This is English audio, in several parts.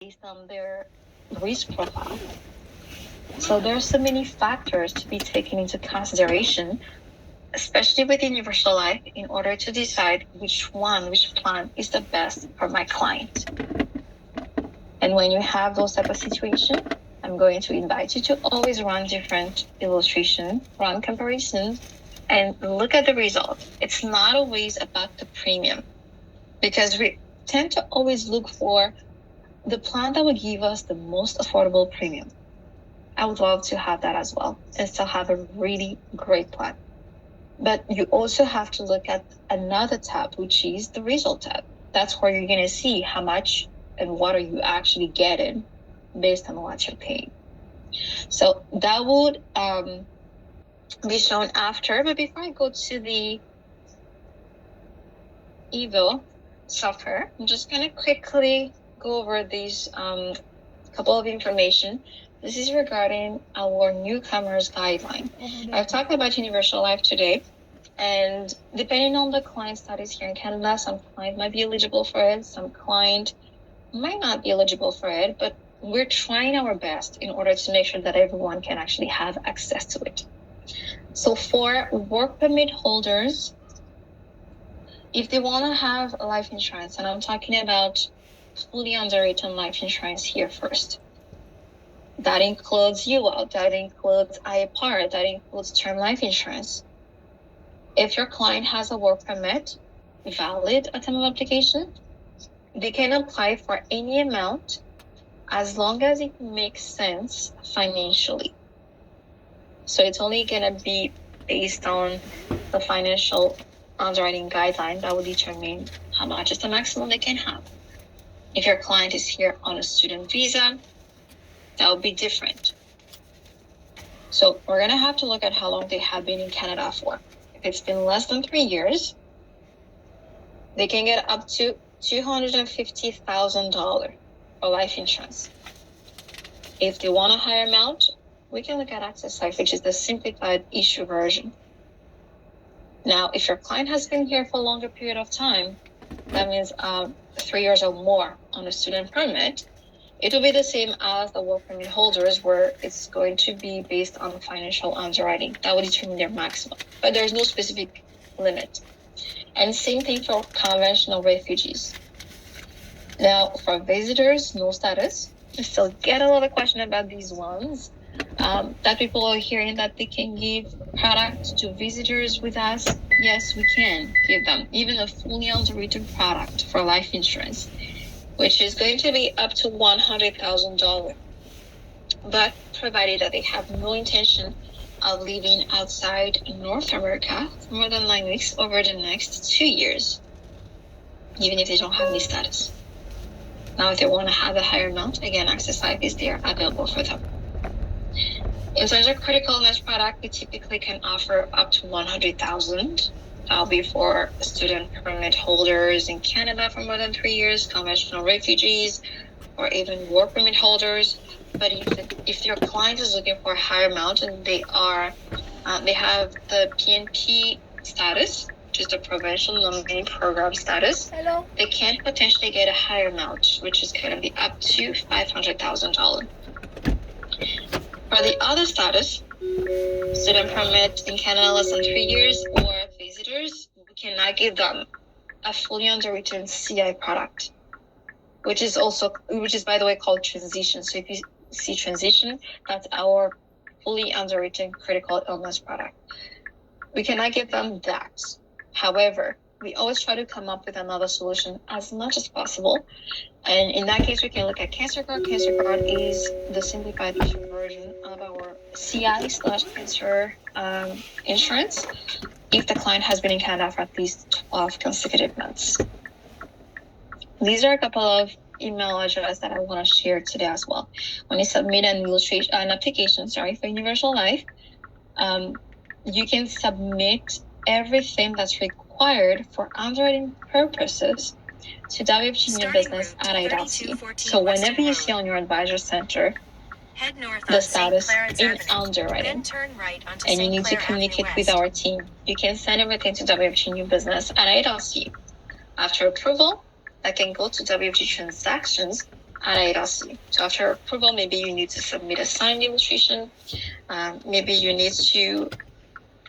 based on their risk profile. So there are so many factors to be taken into consideration, especially with universal life, in order to decide which plan is the best for my client. And when you have those type of situations, I'm going to invite you to always run different illustrations, run comparisons, and look at the result. It's not always about the premium, because we tend to always look for the plan that will give us the most affordable premium. I would love to have that as well and still have a really great plan. But you also have to look at another tab, which is the result tab. That's where you're going to see how much and what are you actually getting based on what you're paying. So that would be shown after. But before I go to the Evo software, I'm just going to quickly go over these couple of information. This is regarding our newcomers guideline. I've talked about Universal Life today, and depending on the client status here in Canada, some client might be eligible for it, some client might not be eligible for it, but we're trying our best in order to make sure that everyone can actually have access to it. So for work permit holders, if they want to have life insurance, and I'm talking about fully underwritten life insurance here first, that includes UL, that includes IAPAR, that includes term life insurance. If your client has a work permit valid at time of application, they can apply for any amount as long as it makes sense financially. So it's only going to be based on the financial underwriting guideline that will determine how much is the maximum they can have. If your client is here on a student visa, that will be different. So we're going to have to look at how long they have been in Canada for. If it's been less than 3 years, they can get up to $250,000 for life insurance. If they want a higher amount, we can look at Access Life, which is the simplified issue version. Now, if your client has been here for a longer period of time, that means 3 years or more on a student permit, it will be the same as the work permit holders, where it's going to be based on financial underwriting. That will determine their maximum, but there's no specific limit. And same thing for conventional refugees. Now, for visitors, no status. I still get a lot of questions about these ones. That people are hearing that they can give products to visitors with us. Yes, we can give them even a fully underwritten product for life insurance, which is going to be up to $100,000, but provided that they have no intention of living outside North America for more than 9 weeks over the next 2 years, even if they don't have any status. Now, if they want to have a higher amount, again, Access Life is there available for them. In terms of critical illness product, we typically can offer up to $100,000. That'll be for student permit holders in Canada for more than 3 years, conventional refugees, or even work permit holders. But if your client is looking for a higher amount and they have the PNP status, which is the Provincial Nominating Program status, they can potentially get a higher amount, which is going to be up to $500,000. For the other status, student permit in Canada less than 3 years, or visitors, we cannot give them a fully underwritten CI product, which is by the way called transition. So if you see transition, that's our fully underwritten critical illness product. We cannot give them that. However, we always try to come up with another solution as much as possible. And in that case, we can look at Cancer Guard. Cancer Guard is the simplified issue version of our CI/cancer insurance if the client has been in Canada for at least 12 consecutive months. These are a couple of email addresses that I want to share today as well. When you submit an application for Universal Life, you can submit everything that's required for underwriting purposes to WFG New Business at IDLC. So whenever you see on your advisor center the status in underwriting, and you need to communicate with our team, you can send everything to WFG New Business at IDLC. After approval, that can go to WFG Transactions at IDLC. So after approval, maybe you need to submit a signed illustration. Maybe you need to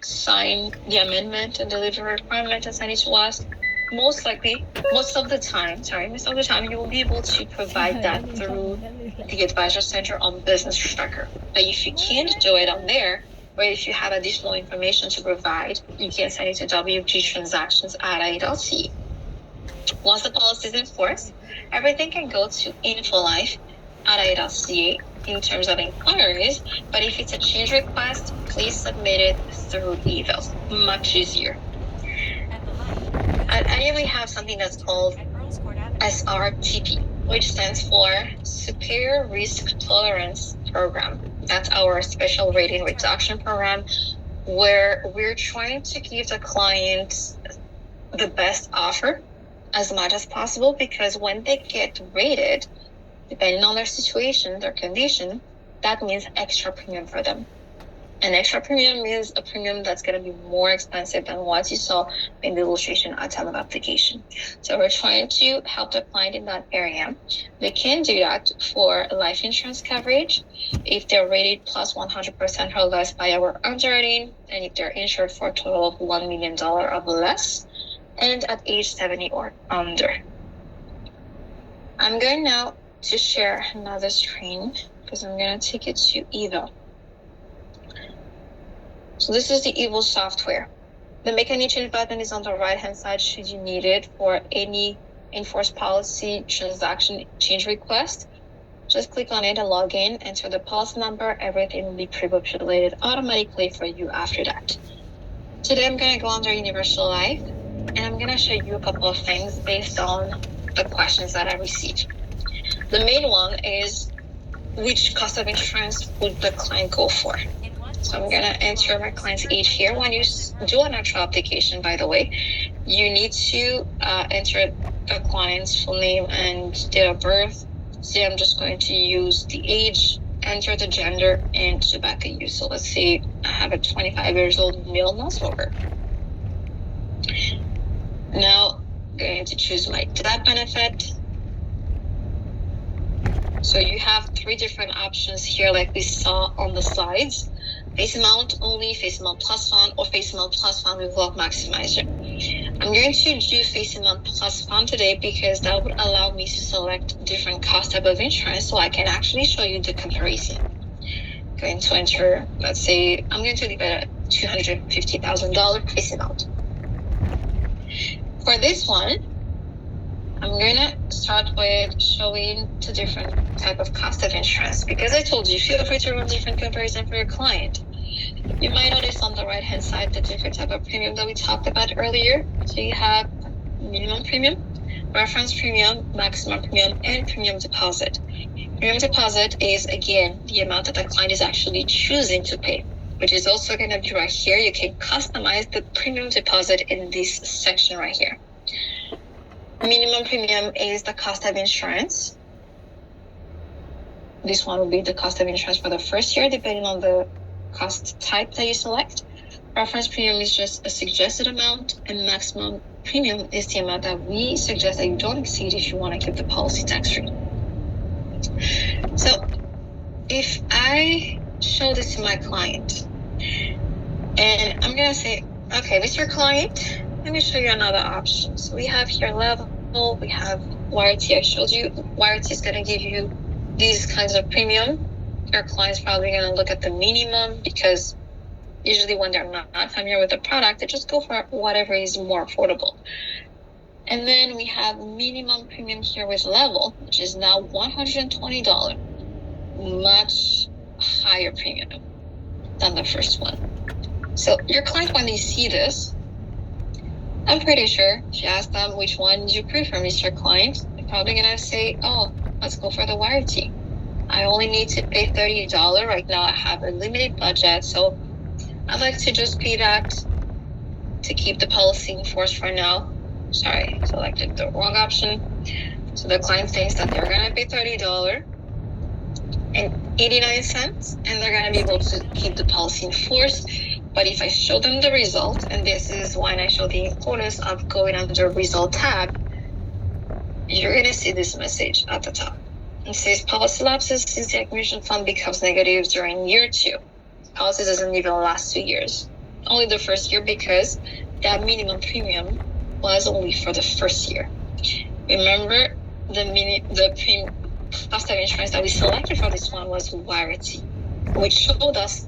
sign the amendment and delivery requirement and send it to us. Most of the time, you will be able to provide that through the Advisor Center on Business Tracker. But if you can't do it on there, or if you have additional information to provide, you can send it to WFG Transactions at IDLC. Once the policy is in force, everything can go to InfoLife at IDLC in terms of inquiries, but if it's a change request, please submit it through email. Much easier. At IDLC, we have something that's called SRTP, which stands for Superior Risk Tolerance Program. That's our special rating reduction program, where we're trying to give the client the best offer as much as possible, because when they get rated, depending on their situation, their condition, that means extra premium for them. An extra premium is a premium that's going to be more expensive than what you saw in the illustration at time of application. So we're trying to help the client in that area. They can do that for life insurance coverage if they're rated plus 100% or less by our underwriting, and if they're insured for a total of $1 million or less, and at age 70 or under. I'm going now to share another screen because I'm going to take it to Evo. So this is the Evo software. The Make Any Change button is on the right-hand side should you need it for any enforced policy transaction change request. Just click on it and log in, enter the policy number. Everything will be pre-populated automatically for you after that. Today I'm going to go under Universal Life, and I'm going to show you a couple of things based on the questions that I received. The main one is, which cost of insurance would the client go for? So I'm going to enter my client's age here. When you do an actual application, by the way, you need to enter the client's full name and date of birth. So I'm just going to use the age, enter the gender, and tobacco use. So let's say I have a 25 years old male non-smoker. Now I'm going to choose my death benefit. So you have three different options here like we saw on the slides. Face amount only, face amount plus fund, or face amount plus fund with wealth maximizer. I'm going to do face amount plus fund today because that would allow me to select different cost type of insurance so I can actually show you the comparison. I'm going to enter, let's say, I'm going to leave it at $250,000 face amount. For this one, I'm going to start with showing the different type of cost of insurance because I told you, feel free to run different comparison for your client. You might notice on the right-hand side the different type of premium that we talked about earlier. So you have minimum premium, reference premium, maximum premium, and premium deposit. Premium deposit is, again, the amount that the client is actually choosing to pay, which is also going to be right here. You can customize the premium deposit in this section right here. Minimum premium is the cost of insurance. This one will be the cost of insurance for the first year, depending on the cost type that you select. Reference premium is just a suggested amount, and maximum premium is the amount that we suggest that you don't exceed if you want to keep the policy tax-free. So if I show this to my client, and I'm going to say, okay, Mr. Client, let me show you another option. So we have here level, we have warranty. I showed you warranty is going to give you these kinds of premium. Your client's probably going to look at the minimum because usually when they're not familiar with the product, they just go for whatever is more affordable. And then we have minimum premium here with level, which is now $120, much higher premium than the first one. So your client, when they see this, I'm pretty sure if you ask them which one do you prefer, Mr. Client, they're probably going to say, oh, let's go for the warranty. I only need to pay $30. Right now I have a limited budget, so I'd like to just pay that to keep the policy in force for now. Sorry, selected the wrong option. So the client thinks that they're going to pay $30 and 89 cents, and they're going to be able to keep the policy in force. But if I show them the result, and this is when I show the importance of going under the result tab, you're going to see this message at the top. says policy lapses since the accumulation fund becomes negative during year 2. Policy doesn't even last 2 years. Only the first year because that minimum premium was only for the first year. Remember, the class of insurance that we selected for this one was Warranty, which showed us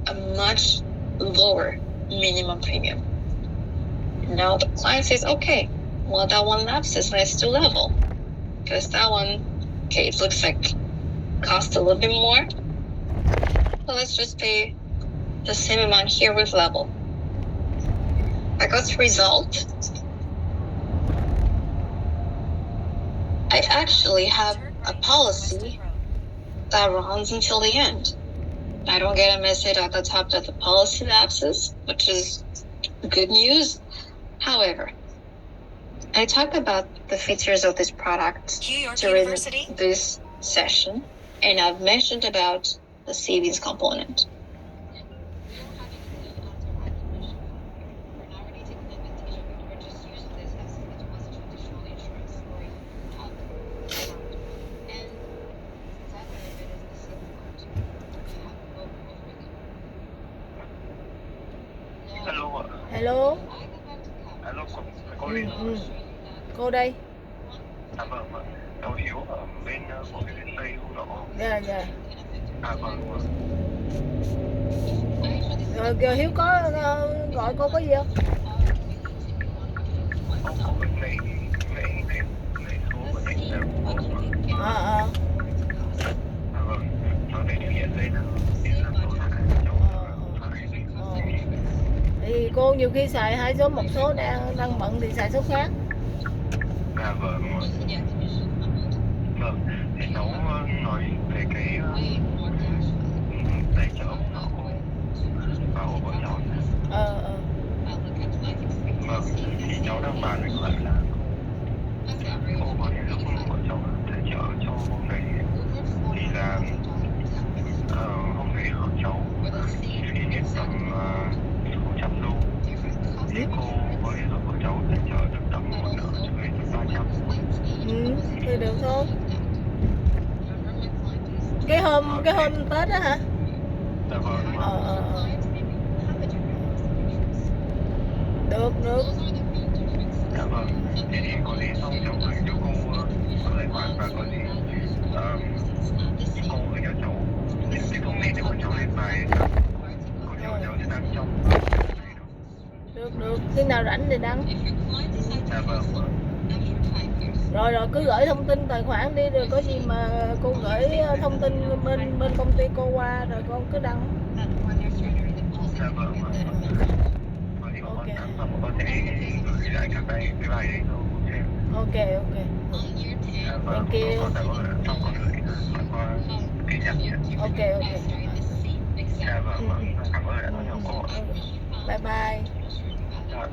a much lower minimum premium. Now the client says, okay, well, that one lapses, let's do level. Because that one, okay, it looks like cost a little bit more. So let's just pay the same amount here with level. I got the result. I actually have a policy that runs until the end. I don't get a message at the top that the policy lapses, which is good news. However, I talked about the features of this product during this session, and I've mentioned about the savings component. Hello. Cô Liên. Cô đây. Vâng. Cháu Hiếu ở bên của cái Tây Hữu Độ. Dạ. Vâng. Rồi Hiếu có gọi cô có gì không? Có bên này số của anh là cô. Vâng. Nó để hiện lên là số là cháu phải. Thì cô nhiều khi xài 2 số, một số đang bận thì xài số khác. Vâng. Thì cháu nói về cái tài trợ của vào của cháu. Vâng, thì cháu đang bàn với bạn là cô có thể giúp của cháu tài trợ cho hôm nay thì là hôm nay của cháu phí hết tầm 100 đô thì cô có thể giúp của cháu tài trợ được tầm một nửa cho hết 300. Thì được thôi. Cái hôm Tết đó hả? Dạ vâng. Được. Dạ vâng. Thế thì có gì xong cháu gửi cho cô số tài khoản và có gì cô gửi cho cháu cái thông tin để của cháu lên bài của cháu sẽ đăng trong. Được. Khi nào rảnh thì đăng. Dạ vâng. Rồi cứ gửi thông tin tài khoản đi, rồi có gì mà cô gửi thông tin bên công ty cô qua rồi con cứ đăng. Dạ vâng. Ok. Con sẽ gửi lại các cái bài đấy cho cô xem. Ok. Dạ vâng. Thank you. Con gửi qua cái nhạc nhé. Ok. Dạ vâng. Cảm ơn đã nói cho cô. Bye. Dạ.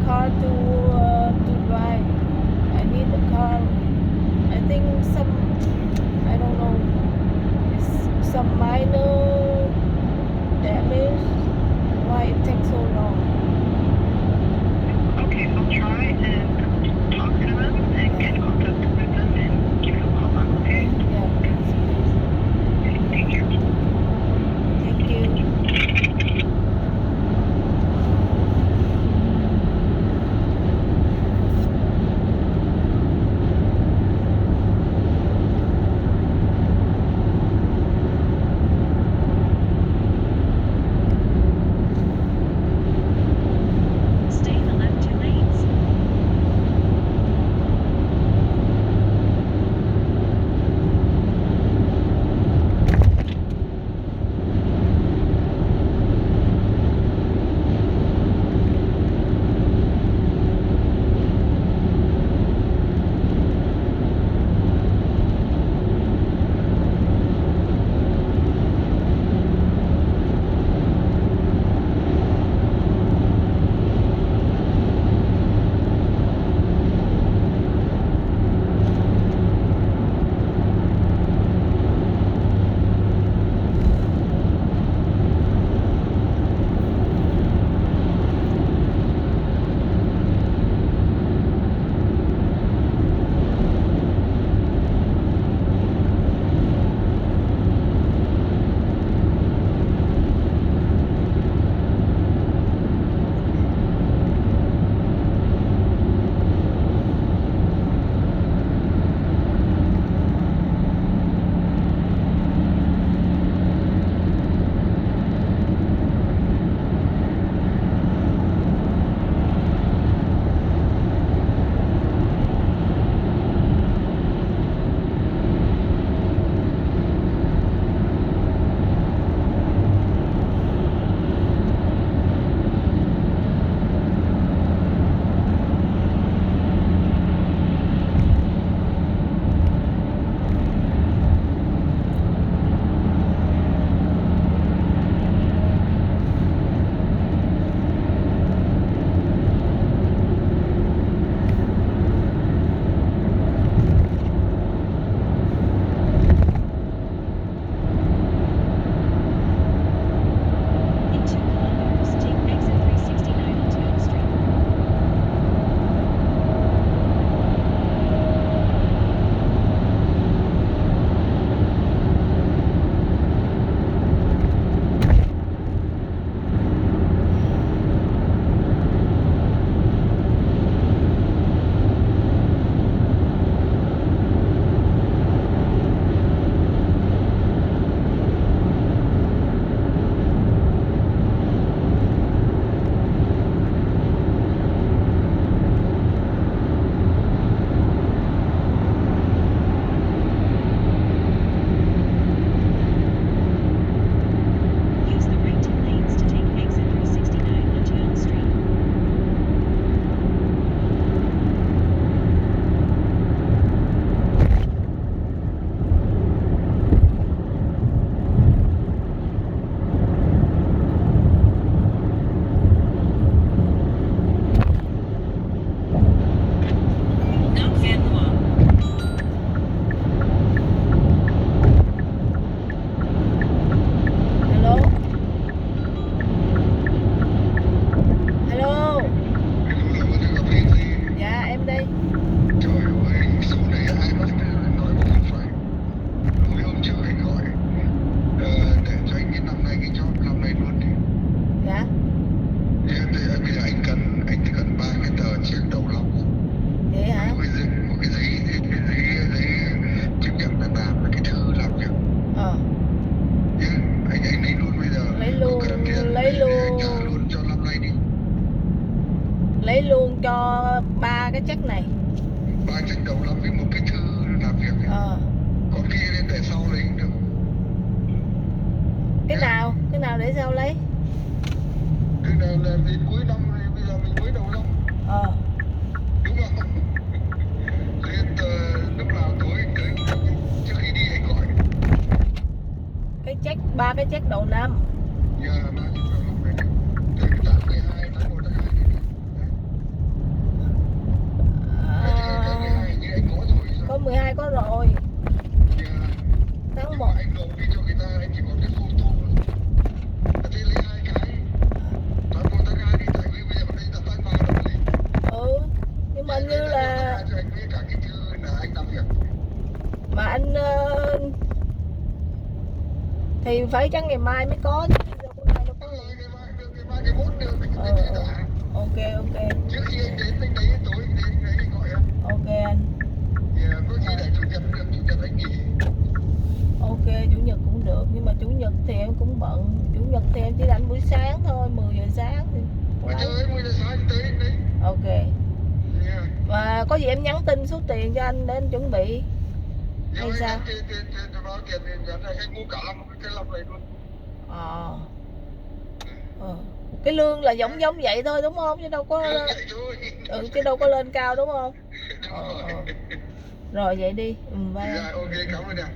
car to drive. I need a car. I think I don't know, it's some minor damage. Why it takes so long? Okay, I'll try and talk to them and get contact with them and give you a call back, okay? Yeah, please. Thank you. Thank you. Stay in the left 2 lanes. In 2 kilometers, take exit 369 onto Elm Street. Use the right 2 lanes to take exit 369 onto Elm Street. Knock Van Loire. Hello. Hello. Dạ em đây. Trời ơi, số này ai bắt nói mà không phải. Hồi hôm trước anh gọi để cho anh cái năm nay cái job năm nay luôn đi. Dạ. Bây giờ anh chỉ cần 3 cái tờ check đầu lòng thôi. Vậy hả? Một cái giấy chứng nhận đang làm với cái thư làm việc. Nhé, anh lấy luôn bây giờ. Lấy luôn, Có cần tiền lấy để luôn. anh trả luôn cho năm nay đi. Lấy luôn cho 3 cái check này. 3 check đầu năm với một cái thư làm việc. Còn kia nên để sau lấy cũng được. Cái nào để sao lấy? Cái nào là đến cuối năm này, bây giờ mình mới đầu năm. Đúng không? Nên lúc nào tối trước khi đi anh gọi. Cái check 3 cái check đầu năm. Dạ, 3 check đầu năm này. Từ tháng 12 tháng 1 tháng 2 này. 12 có rồi. Tháng 1. Anh nộp đi cho người ta, anh chỉ còn cái photo. Thế lấy 2 cái. Tháng 1 tháng 2 đi, tại vì bây giờ đây là tháng 3 rồi đi. Nhưng mà như là cho anh với cả cái thư là anh làm việc. mà anh thì phải chăng ngày mai mới có chứ. Ngày mai Ngày 4 được, ok. trước khi anh đến anh đấy, tối anh đến anh gọi em. Ok anh. Có gì để chủ nhật được, chủ nhật anh nghỉ. Ok, chủ nhật cũng được, nhưng mà chủ nhật thì em cũng bận. Chủ nhật thì em chỉ rảnh buổi sáng thôi, 10 giờ sáng thì Bây giờ 10 giờ sáng tới đấy. Ok. Và có gì em nhắn tin số tiền cho anh để anh chuẩn bị. Hay sao? Báo tiền thì anh mua cả cái lọc này luôn. Cái lương là giống vậy thôi đúng không? Chứ đâu có chứ đâu có lên cao đúng không? Rồi vậy đi. Bye. Ok, cảm ơn em.